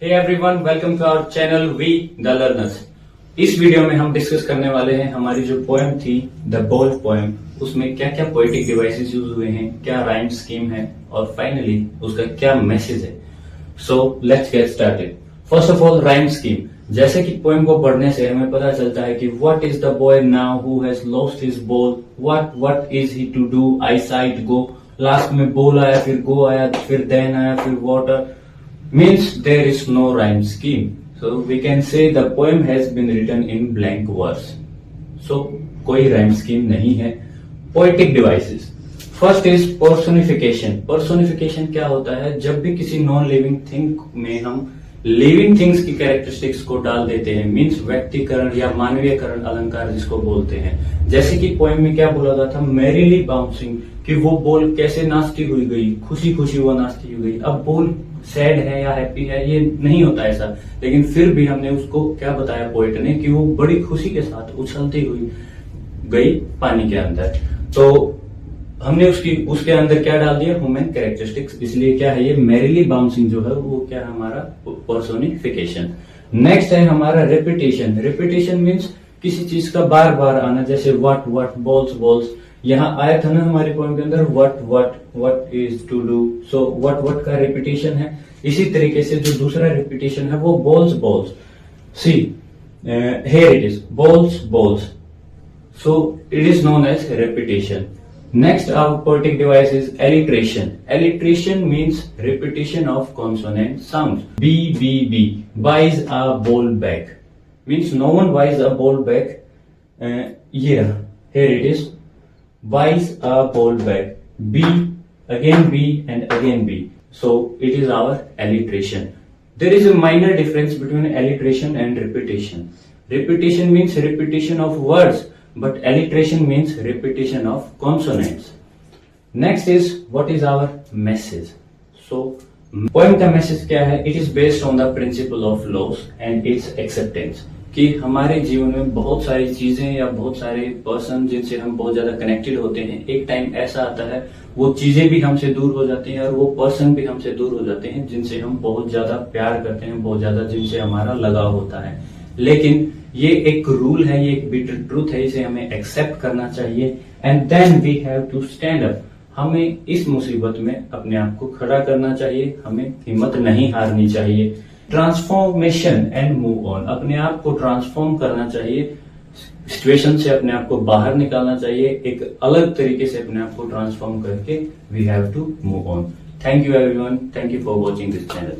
Hey everyone, welcome to our channel we the learners. इस video में हम discuss करने वाले हैं हमारी जो पोएम थी द बोल्ड पोएम, उसमें क्या क्या पोएटिक डिवाइसेस यूज हुए हैं, क्या राइम स्कीम है और फाइनली उसका क्या मैसेज है। So let's get started. First of all, rhyme scheme. जैसे कि पोएम को पढ़ने से हमें पता चलता है कि what is the boy now who has lost his ball, what is he to do, I side go. Last में बोल आया, फिर गो आया, फिर देन आया, फिर water. Means there is no rhyme scheme. So we can say the poem has been written in blank verse. So कोई rhyme scheme नहीं है। Poetic devices. First is personification. Personification क्या होता है? जब भी किसी नॉन लिविंग थिंग में हम लिविंग थिंग्स की कैरेक्टरिस्टिक्स को डाल देते हैं, मीन्स व्यक्तिकरण या मानवीयकरण अलंकार जिसको बोलते हैं। जैसे कि पोएम में क्या बोला गया था, मैरीली बाउंसिंग, कि वो बॉल कैसे नाचती हुई गई, खुशी खुशी वो नाचती हुई गई। अब बॉल सैड है या हैप्पी है, ये नहीं होता ऐसा, लेकिन फिर भी हमने उसको क्या बताया पोएट ने कि वो बड़ी खुशी के साथ उछलती हुई गई पानी के अंदर। तो हमने उसके अंदर क्या डाल दिया, ह्यूमन कैरेक्टरिस्टिक्स। इसलिए क्या है, ये मैरीली बाउंसिंग जो है वो क्या है, हमारा पर्सोनिफिकेशन। नेक्स्ट है हमारा रेपिटेशन। रेपिटेशन मीन्स किसी चीज का बार बार आना, जैसे व्हाट बॉल्स। यहाँ आया था ना हमारे पॉइंट के अंदर what is to do. So what का रिपीटेशन है। इसी तरीके से जो दूसरा रिपीटेशन है वो balls. See here it is balls. So it is known as repetition. Next, our poetic device is alliteration. Alliteration means repetition of consonant sounds. B. Buys a ball bag. Means no one buys a ball bag. Here it is. Buys a ball bag. B, and again B. So it is our alliteration. There is a minor difference between alliteration and repetition. Repetition means repetition of words, but alliteration means repetition of consonants. Next is what is our message. So poem का message क्या है? It is based on the principle of loss and its acceptance. कि हमारे जीवन में बहुत सारी चीजें या बहुत सारे पर्सन जिनसे हम बहुत ज्यादा कनेक्टेड होते हैं, एक टाइम ऐसा आता है वो चीजें भी हमसे दूर हो जाती हैं और वो पर्सन भी हमसे दूर हो जाते हैं जिनसे हम बहुत ज्यादा प्यार करते हैं, बहुत ज्यादा जिनसे हमारा लगाव होता है। लेकिन ये एक रूल है, ये एक बिटर ट्रूथ है, इसे हमें एक्सेप्ट करना चाहिए। And then we have to stand up. हमें इस मुसीबत में अपने आप को खड़ा करना चाहिए, हमें हिम्मत नहीं हारनी चाहिए। Transformation and move on. अपने आप को ट्रांसफॉर्म करना चाहिए, सिचुएशन से अपने आप को बाहर निकालना चाहिए, एक अलग तरीके से अपने आप को ट्रांसफॉर्म करके we have to move on. Thank you everyone, thank you for watching this channel.